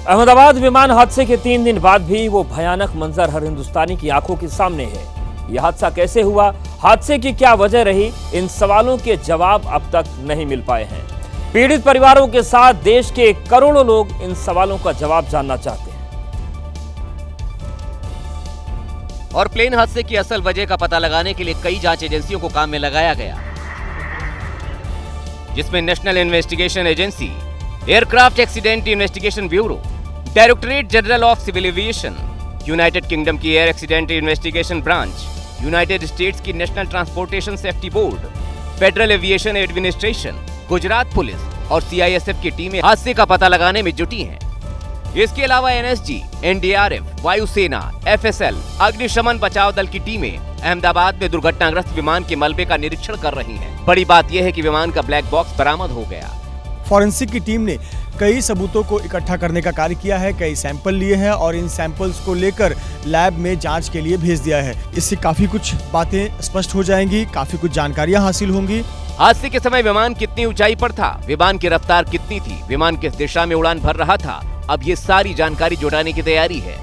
अहमदाबाद विमान हादसे के 3 दिन बाद भी वो भयानक मंजर हर हिंदुस्तानी की आंखों के सामने है। यह हादसा कैसे हुआ, हादसे की क्या वजह रही, इन सवालों के जवाब अब तक नहीं मिल पाए हैं। पीड़ित परिवारों के साथ देश के करोड़ों लोग इन सवालों का जवाब जानना चाहते हैं। और प्लेन हादसे की असल वजह का पता लगाने के लिए कई जांच एजेंसियों को काम में लगाया गया, जिसमें National Investigation Agency, aircraft accident investigation bureau, directorate general of civil aviation, United Kingdom की air accident investigation branch, United States की national transportation safety board, federal aviation administration, Gujarat police और सीआईएसएफ की टीमें हादसे का पता लगाने में जुटी हैं। इसके अलावा एनएसजी, एनडीआरएफ, वायुसेना, एफएसएल, अग्निशमन बचाव दल की टीमें अहमदाबाद में दुर्घटनाग्रस्त विमान के मलबे का निरीक्षण कर रही हैं। बड़ी बात यह है कि विमान का ब्लैक बॉक्स बरामद हो गया। फॉरेंसिक की टीम ने कई सबूतों को इकट्ठा करने का कार्य किया है, कई सैंपल लिए हैं और इन सैंपल्स को लेकर लैब में जांच के लिए भेज दिया है। इससे काफी कुछ बातें स्पष्ट हो जाएंगी, काफी कुछ जानकारियां हासिल होंगी। हादसे के समय विमान कितनी ऊंचाई पर था, विमान की रफ्तार कितनी थी, विमान किस दिशा में उड़ान भर रहा था, अब ये सारी जानकारी जुटाने की तैयारी है।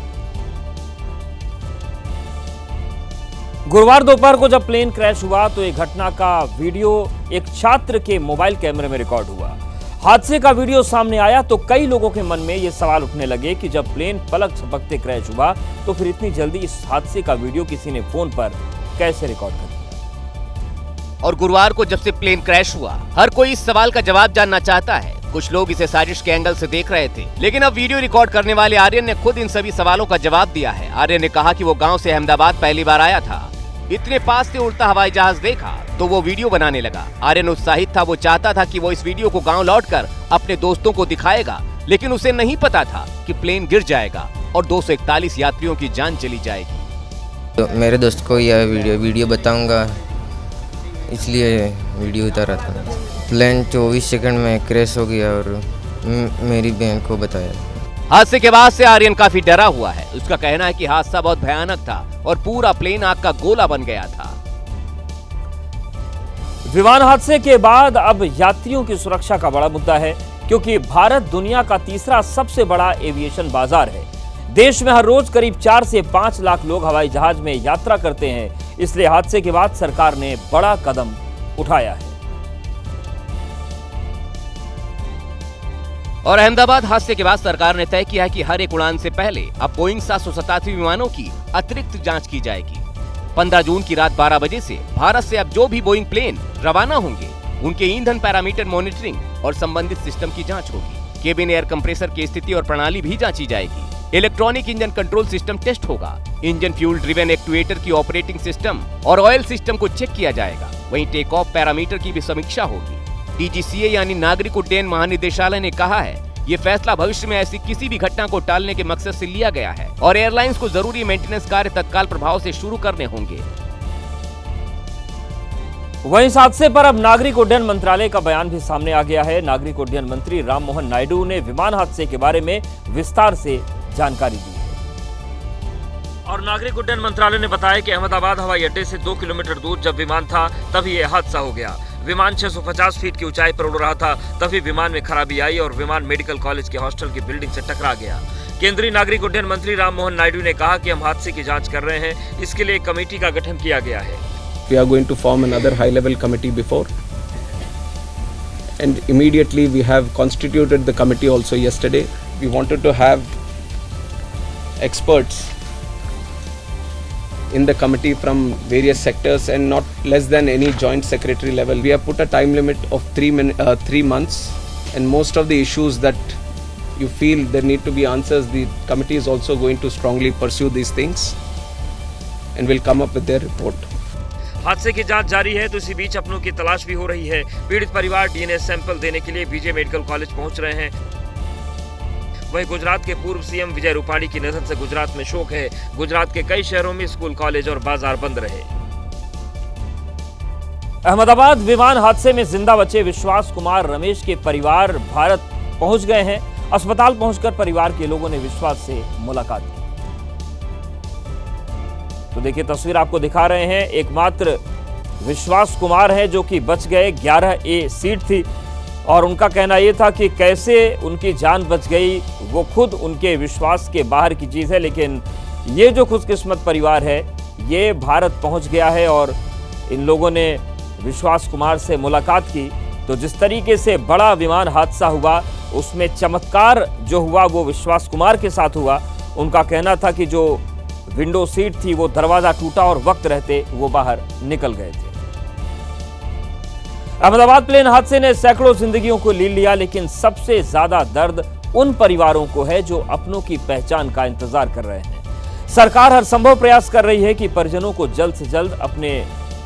गुरुवार दोपहर को जब प्लेन क्रैश हुआ तो एक घटना का वीडियो एक छात्र के मोबाइल कैमरे में रिकॉर्ड हुआ। हादसे का वीडियो सामने आया तो कई लोगों के मन में ये सवाल उठने लगे कि जब प्लेन पलक झपकते क्रैश हुआ तो फिर इतनी जल्दी इस हादसे का वीडियो किसी ने फोन पर कैसे रिकॉर्ड कर दिया। और गुरुवार को जब से प्लेन क्रैश हुआ, हर कोई इस सवाल का जवाब जानना चाहता है। कुछ लोग इसे साजिश के एंगल से देख रहे थे, लेकिन अब वीडियो रिकॉर्ड करने वाले आर्यन ने खुद इन सभी सवालों का जवाब दिया है। आर्यन ने कहा कि वो गांव से अहमदाबाद पहली बार आया था, इतने पास से उड़ता हवाई जहाज देखा तो वो वीडियो बनाने लगा। आर्यन उत्साहित था, वो चाहता था कि वो इस वीडियो को गांव लौटकर अपने दोस्तों को दिखाएगा, लेकिन उसे नहीं पता था कि प्लेन गिर जाएगा और 241 यात्रियों की जान चली जाएगी। तो मेरे दोस्त को यह वीडियो बताऊंगा, इसलिए वीडियो उतारा था। प्लेन 24 सेकंड में क्रैश हो गया और मेरी बहन को बताया। हादसे के बाद से आर्यन काफी डरा हुआ है। उसका कहना है कि हादसा बहुत भयानक था और पूरा प्लेन आग का गोला बन गया था। विमान हादसे के बाद अब यात्रियों की सुरक्षा का बड़ा मुद्दा है, क्योंकि भारत दुनिया का तीसरा सबसे बड़ा एविएशन बाजार है। देश में हर रोज करीब 4 से 5 लाख लोग हवाई जहाज में यात्रा करते हैं। इसलिए हादसे के बाद सरकार ने बड़ा कदम उठाया है। और अहमदाबाद हादसे के बाद सरकार ने तय किया है कि हर एक उड़ान से पहले अब बोइंग 787 विमानों की अतिरिक्त जांच की जाएगी। 15 जून की रात 12 बजे से भारत से अब जो भी बोइंग प्लेन रवाना होंगे, उनके ईंधन पैरामीटर मॉनिटरिंग और संबंधित सिस्टम की जांच होगी। केबिन एयर कंप्रेसर की स्थिति और प्रणाली भी जांची जाएगी। Electronic engine control system test होगा। इंजन फ्यूल ड्रिवन एक्चुएटर की ऑपरेटिंग सिस्टम और ऑयल सिस्टम को चेक किया जाएगा। वहीं टेक ऑफ पैरामीटर की भी समीक्षा होगी। डीजीसीए यानी नागरिक उड्डयन महानिदेशालय ने कहा है, ये फैसला भविष्य में ऐसी किसी भी घटना को टालने के मकसद से लिया गया है और एयरलाइंस को जरूरी मेंटेनेंस कार्य तत्काल प्रभाव से शुरू करने होंगे। वहीं इस हादसे पर अब नागरिक उड्डयन मंत्रालय का बयान भी सामने आ गया है। नागरिक उड्डयन मंत्री राम मोहन नायडू ने विमान हादसे के बारे में विस्तार से जानकारी दी है। और नागरिक उड्डयन मंत्रालय ने बताया कि अहमदाबाद हवाई अड्डे से 2 किलोमीटर दूर जब विमान था तभी यह हादसा हो गया। विमान 650 फीट की ऊंचाई पर उड़ रहा था, तभी विमान में खराबी आई और विमान मेडिकल कॉलेज के हॉस्टल की बिल्डिंग से टकरा गया। केंद्रीय नागरिक उड्डयन मंत्री राम मोहन नायडू ने कहा कि हम हादसे की जांच कर रहे हैं, इसके लिए एक कमेटी का गठन किया गया है। We are going to form another high-level committee before, and immediately we have constituted the committee also yesterday. We wanted to have experts in the committee from various sectors and not less than any joint secretary level. We have put a time limit of 3 months, and most of the issues that you feel there need to be answers, the committee is also going to strongly pursue these things and will come up with their report. हादसे की जांच जारी है तो इसी बीच अपनों की तलाश भी हो रही है। पीड़ित परिवार डीएनए सैंपल देने के लिए बीजे मेडिकल कॉलेज पहुंच रहे हैं। वहीं गुजरात के पूर्व सीएम विजय रूपाणी की निधन से गुजरात में शोक है। गुजरात के कई शहरों में स्कूल, कॉलेज और बाजार बंद रहे। अहमदाबाद विमान हादसे में जिंदा बचे विश्वास कुमार रमेश के परिवार भारत पहुंच गए हैं। अस्पताल पहुंचकर परिवार के लोगों ने विश्वास से मुलाकात की। तो देखिए तस्वीर आपको दिखा रहे हैं, एकमात्र विश्वास कुमार है जो कि बच गए। 11A सीट थी और उनका कहना यह था कि कैसे उनकी जान बच गई वो खुद उनके विश्वास के बाहर की चीज़ है। लेकिन ये जो खुशकिस्मत परिवार है ये भारत पहुंच गया है और इन लोगों ने विश्वास कुमार से मुलाकात की। तो जिस तरीके से बड़ा विमान हादसा हुआ उसमें चमत्कार जो हुआ वो विश्वास कुमार के साथ हुआ। उनका कहना था कि जो विंडो सीट थी वो दरवाजा टूटा और वक्त रहते वो बाहर निकल गए थे। अहमदाबाद प्लेन हादसे ने सैकड़ों जिंदगियों को ले लिया, लेकिन सबसे ज्यादा दर्द उन परिवारों को है जो अपनों की पहचान का इंतजार कर रहे हैं। सरकार हर संभव प्रयास कर रही है कि परिजनों को जल्द से जल्द अपने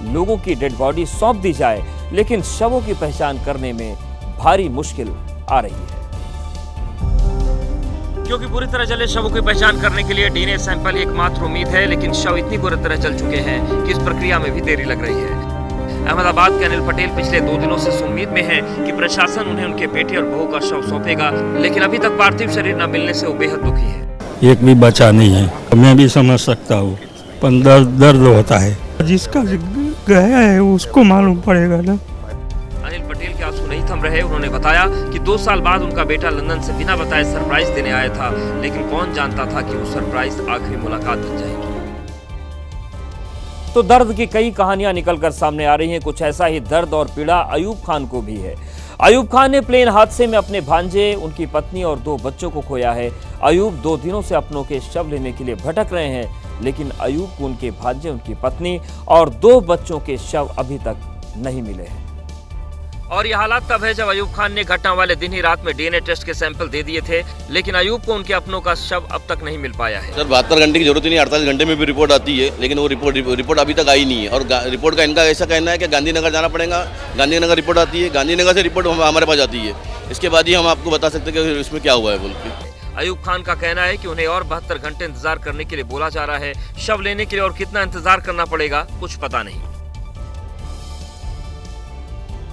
लोगों की डेड बॉडी सौंप दी जाए, लेकिन शवों की पहचान करने में भारी मुश्किल आ रही है, क्योंकि पूरी तरह जले शवों की पहचान करने के लिए डीएनए सैंपल एकमात्र उम्मीद है। लेकिन शव इतनी बुरी तरह जल चुके हैं कि इस प्रक्रिया में भी देरी लग रही है। अहमदाबाद के अनिल पटेल पिछले 2 दिनों से उम्मीद में हैं कि प्रशासन उन्हें उनके बेटे और बहू का शव सौंपेगा, लेकिन अभी तक पार्थिव शरीर न मिलने से वो बेहद दुखी है। एक भी बचा नहीं है। मैं भी समझ सकता हूँ, पर दर्द होता है। जिसका गया है उसको मालूम पड़ेगा ना। अनिल पटेल के आंसू नहीं थम रहे। उन्होंने बताया कि 2 साल बाद उनका बेटा लंदन से बिना बताए सरप्राइज देने आया था, लेकिन कौन जानता था कि वो सरप्राइज आखिरी मुलाकात बन जाएगी। तो दर्द की कई कहानियां निकलकर सामने आ रही हैं। कुछ ऐसा ही दर्द और पीड़ा अयूब खान को भी है। अयूब खान ने प्लेन हादसे में अपने भांजे, उनकी पत्नी और 2 बच्चों को खोया है। अयूब 2 दिनों से अपनों के शव लेने के लिए भटक रहे हैं, लेकिन अयूब को उनके भांजे, उनकी पत्नी और 2 बच्चों के शव अभी तक नहीं मिले हैं। और यह हालात तब है जब अयूब खान ने घटना वाले दिन ही रात में डीएनए टेस्ट के सैंपल दे दिए थे, लेकिन अयूब को उनके अपनों का शव अब तक नहीं मिल पाया है। सर 72 घंटे की जरूरत ही नहीं, 48 घंटे में भी रिपोर्ट आती है, लेकिन वो रिपोर्ट अभी तक आई नहीं है। और रिपोर्ट का इनका ऐसा कहना है कि गांधीनगर जाना पड़ेगा, गांधीनगर रिपोर्ट आती है, गांधीनगर से रिपोर्ट हमारे पास आती है, इसके बाद ही हम आपको बता सकते हैं कि इसमें क्या हुआ है बोल के। अयूब खान का कहना है कि उन्हें और 72 घंटे इंतजार करने के लिए बोला जा रहा है। शव लेने के लिए और कितना इंतजार करना पड़ेगा कुछ पता नहीं।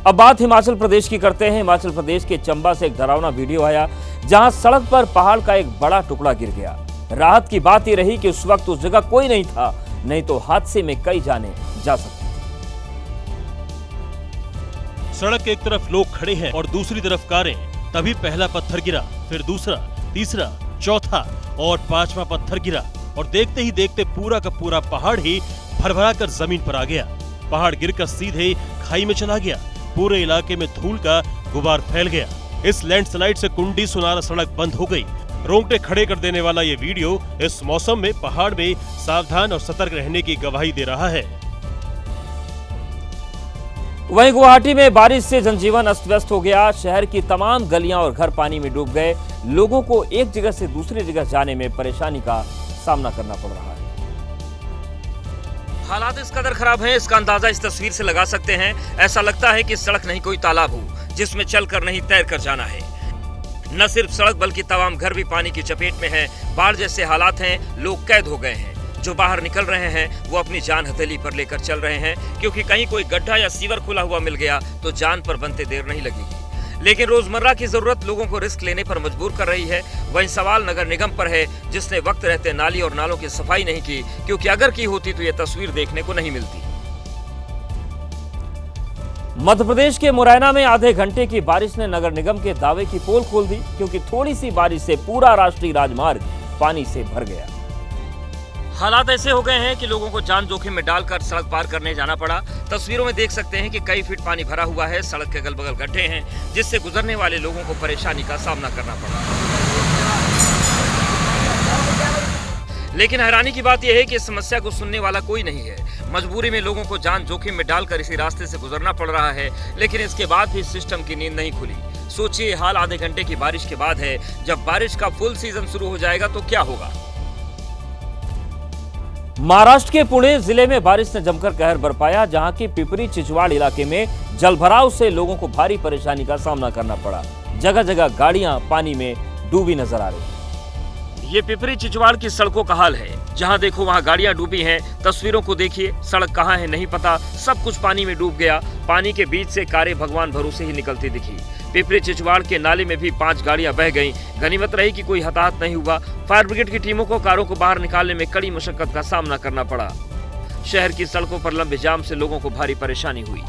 अब बात हिमाचल प्रदेश की करते हैं। हिमाचल प्रदेश के चंबा से एक डरावना वीडियो आया जहां सड़क पर पहाड़ का एक बड़ा टुकड़ा गिर गया। राहत की बात यह रही कि उस वक्त उस जगह कोई नहीं था, नहीं तो हादसे में कई जाने जा सकती थी। सड़क के एक तरफ लोग खड़े हैं और दूसरी तरफ कारें। तभी पहला पत्थर गिरा, फिर दूसरा, तीसरा, चौथा और 5वां पत्थर गिरा और देखते ही देखते पूरा का पूरा पहाड़ ही भरभरा कर जमीन पर आ गया। पहाड़ गिरकर सीधे खाई में चला गया। पूरे इलाके में धूल का गुबार फैल गया। इस लैंडस्लाइड से कुंडी सुनारा सड़क बंद हो गई। रोंगटे खड़े कर देने वाला ये वीडियो इस मौसम में पहाड़ में सावधान और सतर्क रहने की गवाही दे रहा है। वहीं गुवाहाटी में बारिश से जनजीवन अस्त व्यस्त हो गया। शहर की तमाम गलियां और घर पानी में डूब गए। लोगों को एक जगह से दूसरी जगह जाने में परेशानी का सामना करना पड़ रहा है। हालात इस कदर खराब हैं, इसका अंदाजा इस तस्वीर से लगा सकते हैं। ऐसा लगता है कि सड़क नहीं कोई तालाब हो जिसमें चलकर नहीं तैर कर जाना है। न सिर्फ सड़क बल्कि तमाम घर भी पानी की चपेट में हैं। बाढ़ जैसे हालात हैं, लोग कैद हो गए हैं। जो बाहर निकल रहे हैं वो अपनी जान हथेली पर लेकर चल रहे हैं, क्योंकि कहीं कोई गड्ढा या सीवर खुला हुआ मिल गया तो जान पर बनते देर नहीं लगेगी। लेकिन रोजमर्रा की जरूरत लोगों को रिस्क लेने पर मजबूर कर रही है। वहीं सवाल नगर निगम पर है, जिसने वक्त रहते नाली और नालों की सफाई नहीं की, क्योंकि अगर की होती तो यह तस्वीर देखने को नहीं मिलती। मध्य प्रदेश के मुरैना में आधे घंटे की बारिश ने नगर निगम के दावे की पोल खोल दी, क्योंकि थोड़ी सी बारिश से पूरा राष्ट्रीय राजमार्ग पानी से भर गया। हालात ऐसे हो गए हैं कि लोगों को जान जोखिम में डालकर सड़क पार करने जाना पड़ा। तस्वीरों में देख सकते हैं कि कई फीट पानी भरा हुआ है। सड़क के अगल बगल गड्ढे हैं, जिससे गुजरने वाले लोगों को परेशानी का सामना करना पड़ा। लेकिन हैरानी की बात यह है कि इस समस्या को सुनने वाला कोई नहीं है। मजबूरी में लोगों को जान जोखिम में डालकर इसी रास्ते से गुजरना पड़ रहा है, लेकिन इसके बाद भी सिस्टम की नींद नहीं खुली। सोचिए, हाल आधे घंटे की बारिश के बाद है। जब बारिश का फुल सीजन शुरू हो जाएगा तो क्या होगा। महाराष्ट्र के पुणे जिले में बारिश ने जमकर कहर बरपाया, जहां की पिपरी चिचवाड़ इलाके में जलभराव से लोगों को भारी परेशानी का सामना करना पड़ा। जगह जगह गाड़ियां पानी में डूबी नजर आ रही। ये पिपरी चिचवाड़ की सड़कों का हाल है। जहां देखो वहां गाड़ियां डूबी हैं। तस्वीरों को देखिए, सड़क कहां है नहीं पता, सब कुछ पानी में डूब गया। पानी के बीच से कारें भगवान भरोसे ही निकलती दिखी। पिपरी चिचवाड़ के नाले में भी 5 गाड़ियां बह गईं। गनीमत रही कि कोई हताहत नहीं हुआ। फायर ब्रिगेड की टीमों को कारों को बाहर निकालने में कड़ी मशक्कत का सामना करना पड़ा। शहर की सड़कों पर लंबे जाम से लोगों को भारी परेशानी हुई।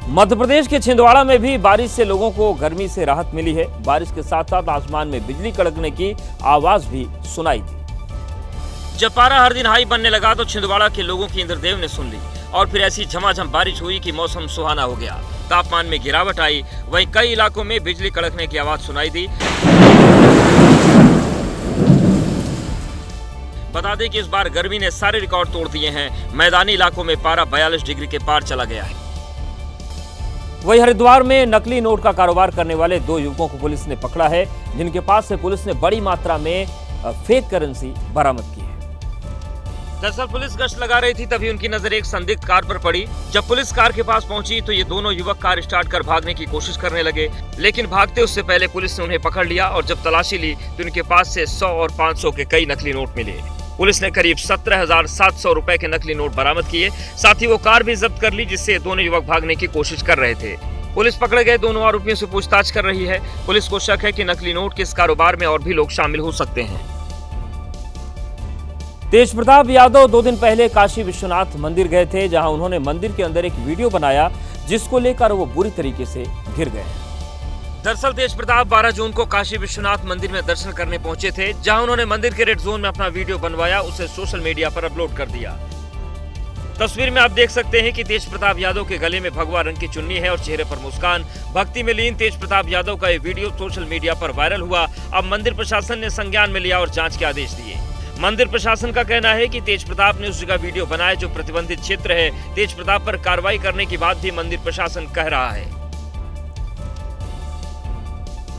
मध्य प्रदेश के छिंदवाड़ा में भी बारिश से लोगों को गर्मी से राहत मिली है। बारिश के साथ साथ आसमान में बिजली कड़कने की आवाज भी सुनाई दी। जब पारा हर दिन हाई बनने लगा तो छिंदवाड़ा के लोगों की इंद्रदेव ने सुन ली और फिर ऐसी झमाझम बारिश हुई कि मौसम सुहाना हो गया। तापमान में गिरावट आई, वहीं कई इलाकों में बिजली कड़कने की आवाज सुनाई दी। बता दें कि इस बार गर्मी ने सारे रिकॉर्ड तोड़ दिए हैं। मैदानी इलाकों में पारा 42 डिग्री के पार चला गया है। वहीं हरिद्वार में नकली नोट का कारोबार करने वाले 2 युवकों को पुलिस ने पकड़ा है, जिनके पास से पुलिस ने बड़ी मात्रा में फेक करेंसी बरामद की है। दरअसल पुलिस गश्त लगा रही थी, तभी उनकी नजर एक संदिग्ध कार पर पड़ी। जब पुलिस कार के पास पहुंची तो ये दोनों युवक कार स्टार्ट कर भागने की कोशिश करने लगे, लेकिन भागते उससे पहले पुलिस ने उन्हें पकड़ लिया और जब तलाशी ली तो उनके पास से 100 और 500 के कई नकली नोट मिले। पुलिस ने करीब 17,700 रुपए के नकली नोट बरामद किए। साथ ही वो कार भी जब्त कर ली, जिससे दोनों युवक भागने की कोशिश कर रहे थे। पुलिस पकड़े गए दोनों आरोपियों से पूछताछ कर रही है। पुलिस को शक है कि नकली नोट के इस कारोबार में और भी लोग शामिल हो सकते हैं। तेज प्रताप यादव 2 दिन पहले काशी विश्वनाथ मंदिर गए थे, जहां उन्होंने मंदिर के अंदर एक वीडियो बनाया, जिसको लेकर वो बुरी तरीके से घिर गए। दरअसल तेज प्रताप 12 जून को काशी विश्वनाथ मंदिर में दर्शन करने पहुंचे थे, जहां उन्होंने मंदिर के रेड जोन में अपना वीडियो बनवाया, उसे सोशल मीडिया पर अपलोड कर दिया। तस्वीर में आप देख सकते हैं कि तेज प्रताप यादव के गले में भगवा रंग की चुन्नी है और चेहरे पर मुस्कान। भक्ति में लीन तेज प्रताप यादव का ये वीडियो सोशल मीडिया पर वायरल हुआ। अब मंदिर प्रशासन ने संज्ञान में लिया और जांच के आदेश दिए। मंदिर प्रशासन का कहना है कि तेज प्रताप ने उस जगह वीडियो बनाया जो प्रतिबंधित क्षेत्र है। तेज प्रताप पर कार्रवाई करने की बात भी मंदिर प्रशासन कह रहा है।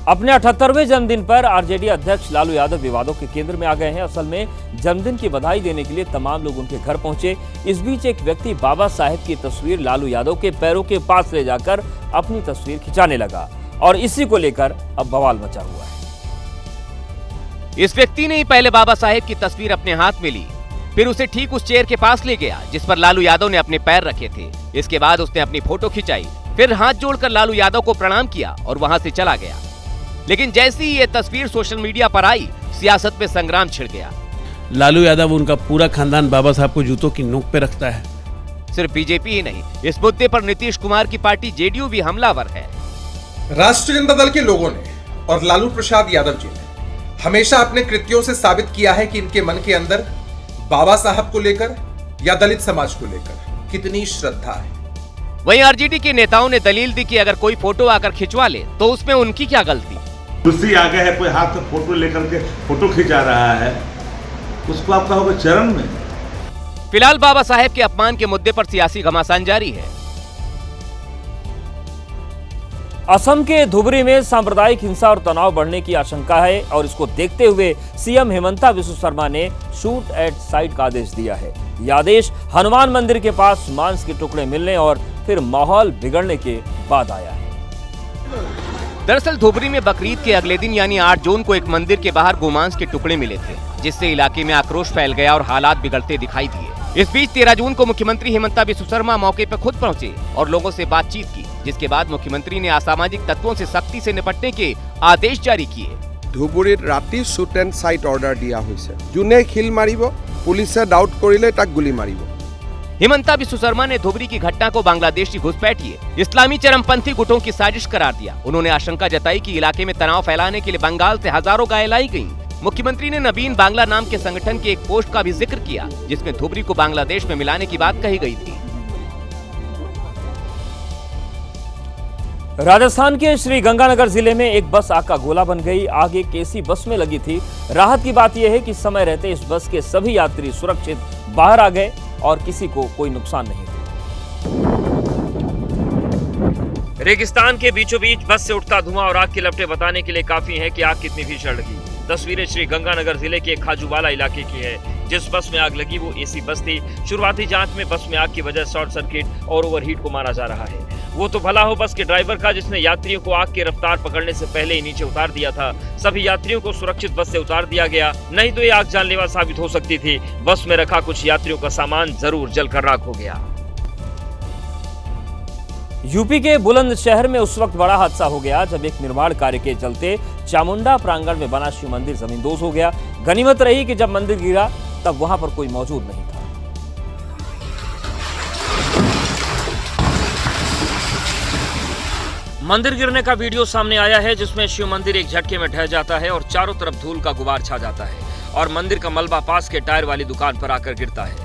अपने 78वें जन्मदिन पर आरजेडी अध्यक्ष लालू यादव विवादों के केंद्र में आ गए हैं। असल में जन्मदिन की बधाई देने के लिए तमाम लोग उनके घर पहुंचे। इस बीच एक व्यक्ति बाबा साहेब की तस्वीर लालू यादव के पैरों के पास ले जाकर अपनी तस्वीर खिंचाने लगा और इसी को लेकर अब बवाल मचा हुआ है। इस व्यक्ति ने ही पहले बाबा साहेब की तस्वीर अपने हाथ में ली, फिर उसे ठीक उस चेयर के पास ले गया जिस पर लालू यादव ने अपने पैर रखे थे। इसके बाद उसने अपनी फोटो खिंचाई, फिर हाथ जोड़कर लालू यादव को प्रणाम किया और वहां से चला गया। लेकिन जैसे ही ये तस्वीर सोशल मीडिया पर आई, सियासत में संग्राम छिड़ गया। लालू यादव उनका पूरा खानदान बाबा साहब को जूतों की नोक पे रखता है। सिर्फ बीजेपी ही नहीं, इस मुद्दे पर नीतीश कुमार की पार्टी जेडीयू भी हमलावर है। राष्ट्रीय जनता दल के लोगों ने और लालू प्रसाद यादव जी ने हमेशा अपने कृत्यों से साबित किया है कि इनके मन के अंदर बाबा साहब को लेकर या दलित समाज को लेकर कितनी श्रद्धा है। वहीं आरजेडी के नेताओं ने दलील दी कि अगर कोई फोटो आकर खिंचवा ले तो उसमें उनकी क्या गलती। कुर्सी आगे है, कोई हाथ में फोटो लेकर के फोटो खिंचा रहा है, उसको आप कहोगे चरण में। फिलहाल बाबा साहेब के अपमान के मुद्दे पर सियासी घमासान जारी है। असम के धुबरी में सांप्रदायिक हिंसा और तनाव बढ़ने की आशंका है और इसको देखते हुए सीएम हेमंता बिस्वा शर्मा ने शूट एट साइट का आदेश दिया है। यह आदेश हनुमान मंदिर के पास मांस के टुकड़े मिलने और फिर माहौल बिगड़ने के बाद आया है। दरअसल धुबरी में बकरीद के अगले दिन यानी 8 जून को एक मंदिर के बाहर गोमांस के टुकड़े मिले थे, जिससे इलाके में आक्रोश फैल गया और हालात बिगड़ते दिखाई दिए। इस बीच 13 जून को मुख्यमंत्री हेमंता बिस्वा शर्मा मौके पर खुद पहुंचे और लोगों से बातचीत की, जिसके बाद मुख्यमंत्री ने असामाजिक तत्वों से सख्ती से निपटने के आदेश जारी किए। ধুবুৰীত ৰাতি শ্বুট এণ্ড চাইট অৰ্ডাৰ দিয়া হৈছে। যোনে খিল মাৰিব পুলিচে ডাউট কৰিলে তাক গুলি মাৰিব। हेमंता बिस्वा शर्मा ने धुबरी की घटना को बांग्लादेशी घुसपैठिए इस्लामी चरमपंथी गुटों की साजिश करार दिया। उन्होंने आशंका जताई कि इलाके में तनाव फैलाने के लिए बंगाल से हजारों गायें लाई गईं। मुख्यमंत्री ने नवीन बांग्ला नाम के संगठन के एक पोस्ट का भी जिक्र किया, जिसमें धुबरी को बांग्लादेश में मिलाने की बात कही गई थी। राजस्थान के श्री गंगानगर जिले में एक बस आग का गोला बन गई। आग एक एसी बस में लगी थी। राहत की बात यह है कि समय रहते इस बस के सभी यात्री सुरक्षित बाहर आ गए और किसी को कोई नुकसान नहीं हुआ। रेगिस्तान के बीचों बीच बस से उठता धुआं और आग की लपटें बताने के लिए काफी है कि आग कितनी भीषण लगी। तस्वीरें श्री गंगानगर जिले के खाजूवाला इलाके की है। जिस बस में आग लगी वो एसी बस थी। शुरुआती जांच में बस में आग की वजह शॉर्ट सर्किट और ओवरहीट को माना जा रहा है। वो तो भला हो बस के ड्राइवर का, जिसने यात्रियों को आग की रफ्तार पकड़ने से पहले ही नीचे उतार दिया था। सभी यात्रियों को सुरक्षित बस से उतार दिया गया, नहीं तो ये आग जानलेवा साबित हो सकती थी। बस में रखा कुछ यात्रियों का सामान जरूर जलकर राख हो गया। यूपी के बुलंदशहर में उस वक्त बड़ा हादसा हो गया जब एक निर्माण कार्य के चलते चामुंडा प्रांगण में बना शिव मंदिर जमींदोज हो गया। गनीमत रही कि जब मंदिर गिरा तब वहां पर कोई मौजूद नहीं था। मंदिर गिरने का वीडियो सामने आया है जिसमें शिव मंदिर एक झटके में ढह जाता है और चारों तरफ धूल का गुबार छा जाता है और मंदिर का मलबा पास के टायर वाली दुकान पर आकर गिरता है।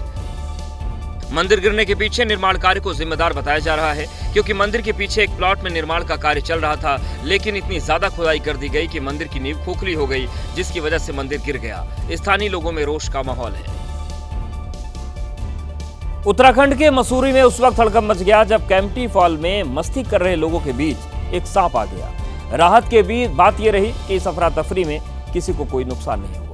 मंदिर गिरने के पीछे निर्माण कार्य को जिम्मेदार बताया जा रहा है क्योंकि मंदिर के पीछे एक प्लॉट में निर्माण का कार्य चल रहा था, लेकिन इतनी ज्यादा खुदाई कर दी गई कि मंदिर की नींव खोखली हो गई, जिसकी वजह से मंदिर गिर गया। स्थानीय लोगों में रोष का माहौल है। उत्तराखंड के मसूरी में उस वक्त हड़कंप मच गया जब केम्प्टी फॉल में मस्ती कर रहे लोगों के बीच एक सांप आ गया। राहत के बीच बात यह रही कि इस अफरा तफरी में किसी को कोई नुकसान नहीं हुआ।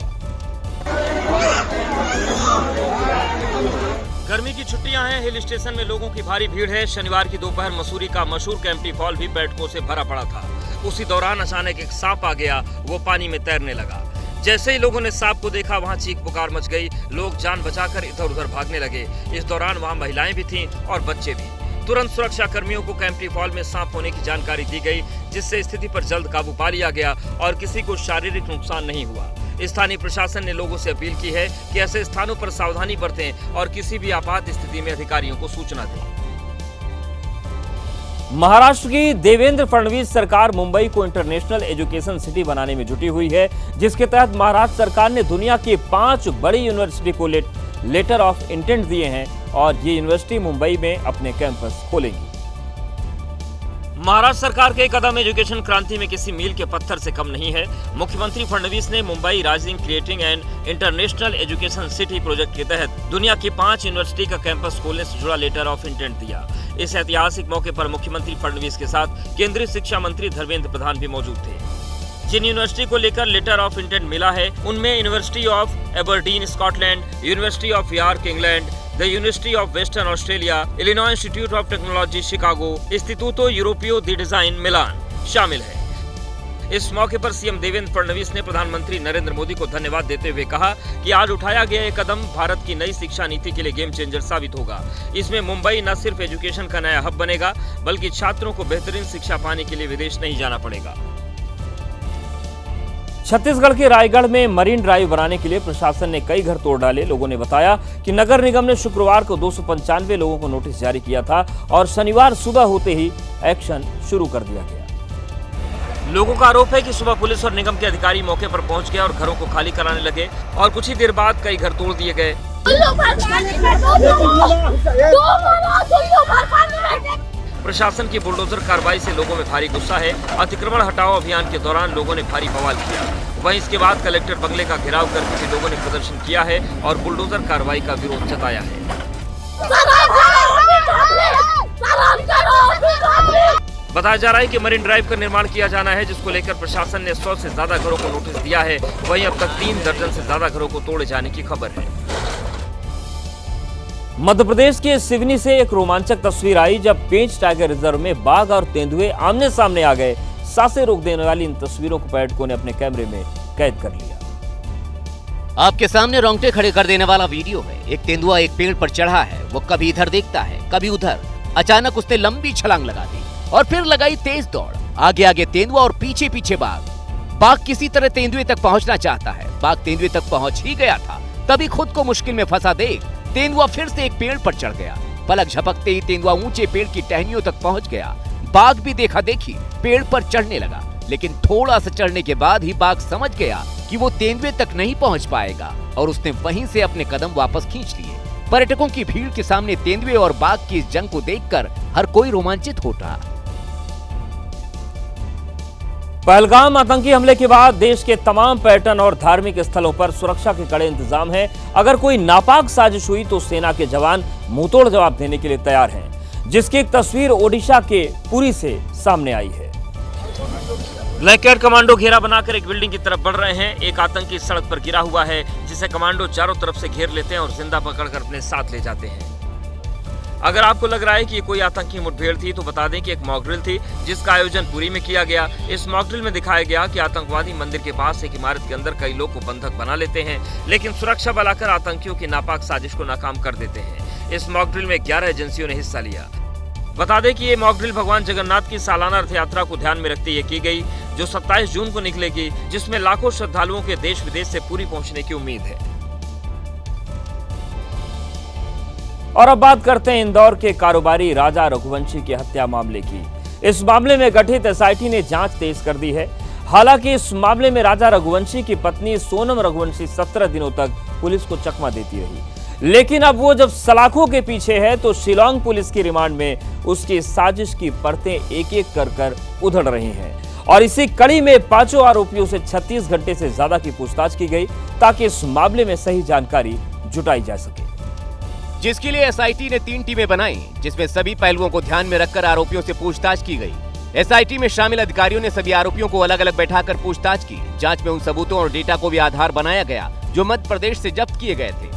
गर्मी की छुट्टियां हैं, हिल स्टेशन में लोगों की भारी भीड़ है। शनिवार की दोपहर मसूरी का मशहूर केम्प्टी फॉल भी पर्यटकों से भरा पड़ा था। उसी दौरान अचानक एक सांप आ गया, वो पानी में तैरने लगा। जैसे ही लोगों ने सांप को देखा वहां चीख पुकार मच गई, लोग जान बचाकर इधर उधर भागने लगे। इस दौरान वहां महिलाएं भी थीं और बच्चे भी। तुरंत सुरक्षा कर्मियों को केम्प्टी फॉल में सांप होने की जानकारी दी गई, जिससे स्थिति पर जल्द काबू पा लिया गया और किसी को शारीरिक नुकसान नहीं हुआ। स्थानीय प्रशासन ने लोगों से अपील की है कि ऐसे स्थानों पर सावधानी बरतें और किसी भी आपात स्थिति में अधिकारियों को सूचना दें। महाराष्ट्र की देवेंद्र फडणवीस सरकार मुंबई को इंटरनेशनल एजुकेशन सिटी बनाने में जुटी हुई है, जिसके तहत महाराष्ट्र सरकार ने दुनिया की 5 बड़ी यूनिवर्सिटी को लेटर ऑफ इंटेंट दिए हैं और ये यूनिवर्सिटी मुंबई में अपने कैंपस खोलेंगी। महाराष्ट्र सरकार के कदम एजुकेशन क्रांति में किसी मील के पत्थर से कम नहीं है। मुख्यमंत्री फडणवीस ने Mumbai rising creating and international education city project के तहत दुनिया की 5 यूनिवर्सिटी का कैंपस खोलने से जुड़ा लेटर ऑफ इंटेंट दिया। इस ऐतिहासिक मौके पर मुख्यमंत्री फडणवीस के साथ केंद्रीय शिक्षा मंत्री धर्मेंद्र प्रधान भी मौजूद थे। जिन यूनिवर्सिटी को लेकर लेटर ऑफ इंटेंट मिला है उनमें university of Aberdeen Scotland, university of York England, the university of Western Australia, Illinois Institute of Technology Chicago, Istituto Europeo di Design Milan शामिल है। इस मौके पर सीएम देवेंद्र फडणवीस ने प्रधानमंत्री नरेंद्र मोदी को धन्यवाद देते हुए कहा कि आज उठाया गया ये कदम भारत की नई शिक्षा नीति के लिए गेम चेंजर साबित होगा। इसमें मुंबई न सिर्फ एजुकेशन का नया हब बनेगा, बल्कि छात्रों को बेहतरीन शिक्षा पाने के लिए विदेश नहीं जाना पड़ेगा। छत्तीसगढ़ के रायगढ़ में मरीन ड्राइव बनाने के लिए प्रशासन ने कई घर तोड़ डाले। लोगों ने बताया कि नगर निगम ने शुक्रवार को 295 लोगों को नोटिस जारी किया था और शनिवार सुबह होते ही एक्शन शुरू कर दिया गया। लोगों का आरोप है कि सुबह पुलिस और निगम के अधिकारी मौके पर पहुंच गए और घरों को खाली कराने लगे और कुछ ही देर बाद कई घर तोड़ दिए गए। प्रशासन की बुलडोजर कार्रवाई से लोगों में भारी गुस्सा है। अतिक्रमण हटाओ अभियान के दौरान लोगों ने भारी बवाल किया। वहीं इसके बाद कलेक्टर बंगले का घेराव करके भी लोगों ने प्रदर्शन किया है और बुलडोजर कार्रवाई का विरोध जताया है। बताया जा रहा है कि मरीन ड्राइव का निर्माण किया जाना है, जिसको लेकर प्रशासन ने 100 से ज्यादा घरों को नोटिस दिया है। वहीं अब तक 3 दर्जन से ज्यादा घरों को तोड़े जाने की खबर है। मध्य प्रदेश के सिवनी से एक रोमांचक तस्वीर आई जब पेंच टाइगर रिजर्व में बाघ और तेंदुए आमने सामने आ गए। सांसें रोक देने वाली इन तस्वीरों को पर्यटकों ने अपने कैमरे में कैद कर लिया। आपके सामने रोंगटे खड़े कर देने वाला वीडियो है। एक तेंदुआ एक पेड़ पर चढ़ा है, वो कभी इधर देखता है कभी उधर। अचानक उसने लंबी छलांग लगा दी और फिर लगाई तेज दौड़। आगे आगे तेंदुआ और पीछे पीछे बाघ। बाघ किसी तरह तेंदुए तक पहुंचना चाहता है। बाघ तेंदुए तक पहुंच ही गया था, तभी खुद को मुश्किल में फंसा देख तेंदुआ फिर से एक पेड़ पर चढ़ गया। पलक झपकते ही तेंदुआ ऊंचे पेड़ की टहनियों तक पहुंच गया। बाघ भी देखा देखी पेड़ पर चढ़ने लगा, लेकिन थोड़ा सा चढ़ने के बाद ही बाघ समझ गया कि वो तेंदुए तक नहीं पहुंच पाएगा और उसने वहीं से अपने कदम वापस खींच लिए। पर्यटकों की भीड़ के सामने तेंदुए और बाघ की इस जंग को देखकर हर कोई रोमांचित हो रहा। पहलगाम आतंकी हमले के बाद देश के तमाम पर्यटन और धार्मिक स्थलों पर सुरक्षा के कड़े इंतजाम हैं। अगर कोई नापाक साजिश हुई तो सेना के जवान मुंहतोड़ जवाब देने के लिए तैयार हैं, जिसकी एक तस्वीर ओडिशा के पुरी से सामने आई है। ब्लैक कैट कमांडो घेरा बनाकर एक बिल्डिंग की तरफ बढ़ रहे हैं। एक आतंकी सड़क पर गिरा हुआ है, जिसे कमांडो चारों तरफ से घेर लेते हैं और जिंदा पकड़कर अपने साथ ले जाते हैं। अगर आपको लग रहा है कि ये कोई आतंकी मुठभेड़ थी तो बता दें कि एक मॉक ड्रिल थी, जिसका आयोजन पुरी में किया गया। इस मॉक ड्रिल में दिखाया गया कि आतंकवादी मंदिर के पास एक इमारत के अंदर कई लोग को बंधक बना लेते हैं, लेकिन सुरक्षा बल आकर आतंकियों की नापाक साजिश को नाकाम कर देते हैं। इस मॉक ड्रिल में 11 एजेंसियों ने हिस्सा लिया। बता दें कि ये मॉक ड्रिल भगवान जगन्नाथ की सालाना रथ यात्रा को ध्यान में रखते हुए की गई, जो 27 जून को निकलेगी, जिसमें लाखों श्रद्धालुओं के देश विदेश से पुरी पहुंचने की उम्मीद है। और अब बात करते हैं इंदौर के कारोबारी राजा रघुवंशी की हत्या मामले की। इस मामले में गठित एसआईटी ने जांच तेज कर दी है। हालांकि इस मामले में राजा रघुवंशी की पत्नी सोनम रघुवंशी 17 दिनों तक पुलिस को चकमा देती रही, लेकिन अब वो जब सलाखों के पीछे है तो शिलांग पुलिस की रिमांड में उसकी साजिश की परतें एक एक कर उधड़ रही हैं और इसी कड़ी में पांचों आरोपियों से 36 घंटे से ज्यादा की पूछताछ की गई ताकि इस मामले में सही जानकारी जुटाई जा सके, जिसके लिए एसआईटी ने 3 टीमें बनाई, जिसमें सभी पहलुओं को ध्यान में रखकर आरोपियों से पूछताछ की गई। एसआईटी में शामिल अधिकारियों ने सभी आरोपियों को अलग अलग बैठाकर पूछताछ की। जांच में उन सबूतों और डेटा को भी आधार बनाया गया जो मध्य प्रदेश से जब्त किए गए थे।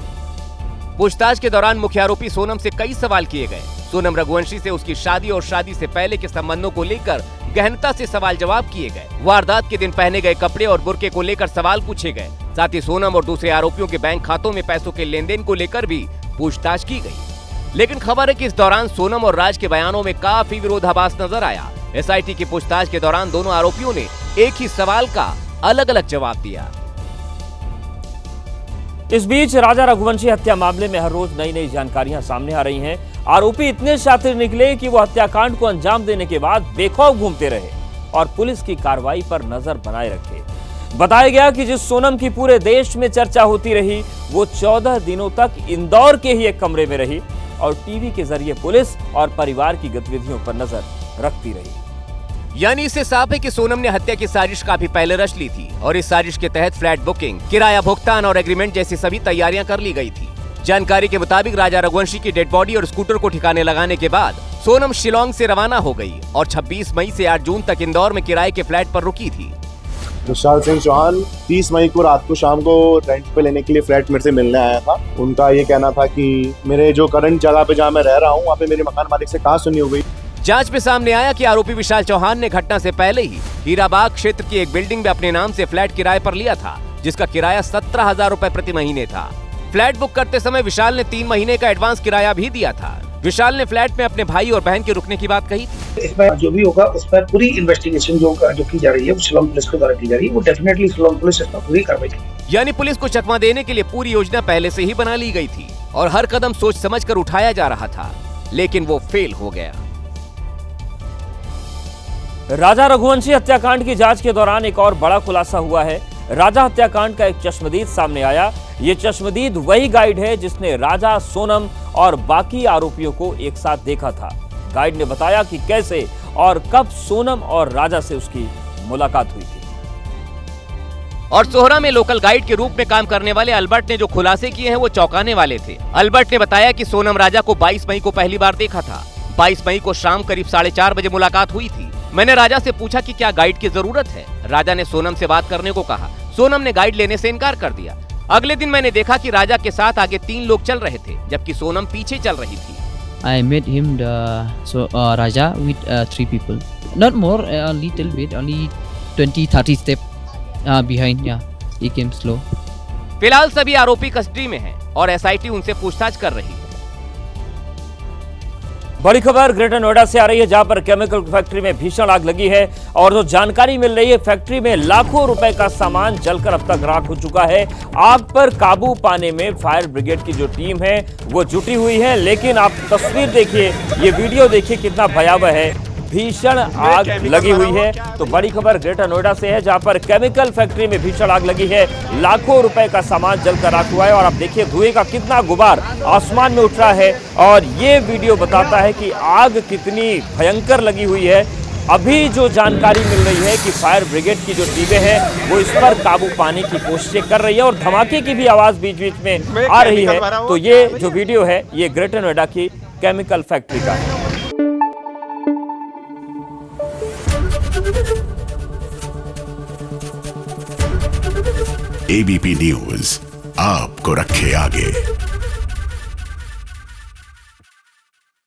पूछताछ के दौरान मुख्य आरोपी सोनम से कई सवाल किए गए। सोनम रघुवंशी से उसकी शादी और शादी से पहले के संबंधों को लेकर गहनता से सवाल जवाब किए गए। वारदात के दिन पहने गए कपड़े और बुर्के को लेकर सवाल पूछे गए। साथ ही सोनम और दूसरे आरोपियों के बैंक खातों में पैसों के लेन देन को लेकर भी पूछताछ की गई। लेकिन खबर है कि इस दौरान सोनम और राज के बयानों में काफी विरोधाभास नजर आया। एसआईटी की पूछताछ के दौरान दोनों आरोपियों ने एक ही सवाल का अलग अलग जवाब दिया। इस बीच राजा रघुवंशी हत्या मामले में हर रोज नई नई जानकारियां सामने आ रही हैं। आरोपी इतने शातिर निकले कि वो हत्याकांड को अंजाम देने के बाद बेखौफ घूमते रहे और पुलिस की कार्रवाई पर नजर बनाए रखे। बताया गया कि जिस सोनम की पूरे देश में चर्चा होती रही वो 14 दिनों तक इंदौर के ही एक कमरे में रही और टीवी के जरिए पुलिस और परिवार की गतिविधियों पर नजर रखती रही। यानी इससे साफ है कि सोनम ने हत्या की साजिश काफी पहले रच ली थी और इस साजिश के तहत फ्लैट बुकिंग, किराया भुगतान और एग्रीमेंट जैसी सभी तैयारियां कर ली गई थी। जानकारी के मुताबिक राजा रघुवंशी की डेड बॉडी और स्कूटर को ठिकाने लगाने के बाद सोनम शिलांग से रवाना हो गई और 26 मई से 8 जून तक इंदौर में किराए के फ्लैट पर रुकी थी। विशाल सिंह चौहान 30 मई को रात को शाम को रेंट पे लेने के लिए फ्लैट मेरे से मिलने आया था। उनका ये कहना था कि मेरे जो करंट जगह पे जहाँ मैं रह रहा हूँ वहाँ पे मेरे मकान मालिक से कहा सुनी हो गई। जांच में सामने आया कि आरोपी विशाल चौहान ने घटना से पहले ही हीराबाग क्षेत्र की एक बिल्डिंग में अपने नाम से फ्लैट किराए पर लिया था, जिसका किराया 17,000 रुपए प्रति महीने था। फ्लैट बुक करते समय विशाल ने 3 महीने का एडवांस किराया भी दिया था। विशाल ने फ्लैट में अपने भाई और बहन के रुकने की बात कही थी। इस बार जो भी होगा उस पर पूरी इन्वेस्टिगेशन जो की जा रही है वो शिलांग पुलिस के द्वारा की जा रही है। वो डेफिनेटली शिलांग पुलिस इस पर पूरी कार्रवाई करेगी। यानी पुलिस को चकमा देने के लिए पूरी योजना पहले से ही बना ली गई थी और हर कदम सोच समझ कर उठाया जा रहा था, लेकिन वो फेल हो गया। राजा रघुवंशी हत्याकांड की जांच के दौरान एक और बड़ा खुलासा हुआ है। राजा हत्याकांड का एक चश्मदीद सामने आया। ये चश्मदीद वही गाइड है जिसने राजा, सोनम और बाकी आरोपियों को एक साथ देखा था। गाइड ने बताया कि कैसे और कब सोनम और राजा से उसकी मुलाकात हुई थी। और सोहरा में लोकल गाइड के रूप में काम करने वाले अल्बर्ट ने जो खुलासे किए हैं वो चौंकाने वाले थे। अल्बर्ट ने बताया कि सोनम राजा को 22 मई को पहली बार देखा था। 22 मई को शाम करीब 4:30 बजे मुलाकात हुई थी। मैंने राजा से पूछा कि क्या गाइड की जरूरत है। राजा ने सोनम से बात करने को कहा। सोनम ने गाइड लेने से इनकार कर दिया। अगले दिन मैंने देखा कि राजा के साथ आगे 3 लोग चल रहे थे, जबकि सोनम पीछे चल रही थी। I met him Raja with 3 people, not more, a little bit, only 20-30 step behind. Yeah, he came slow. फिलहाल सभी आरोपी कस्टडी में हैं और एसआईटी उनसे पूछताछ कर रही है। बड़ी खबर ग्रेटर नोएडा से आ रही है, जहां पर केमिकल फैक्ट्री में भीषण आग लगी है और जो जानकारी मिल रही है फैक्ट्री में लाखों रुपए का सामान जलकर अब तक राख हो चुका है। आग पर काबू पाने में फायर ब्रिगेड की जो टीम है वो जुटी हुई है, लेकिन आप तस्वीर देखिए, ये वीडियो देखिए कितना भयावह है। भीषण आग लगी हुई है। तो बड़ी खबर ग्रेटर नोएडा से है, जहां पर केमिकल फैक्ट्री में भीषण आग लगी है। लाखों रुपए का सामान जलकर राख हुआ है और आप देखिए धुएं का कितना गुबार आसमान में उठ रहा है और ये वीडियो बताता है कि आग कितनी भयंकर लगी हुई है। अभी जो जानकारी मिल रही है कि फायर ब्रिगेड की जो टीमें हैं वो इस पर काबू पाने की कोशिशें कर रही है और धमाके की भी आवाज बीच बीच में आ रही है। तो ये जो वीडियो है ये ग्रेटर नोएडा की केमिकल फैक्ट्री का है। एबीपी न्यूज आपको रखे आगे।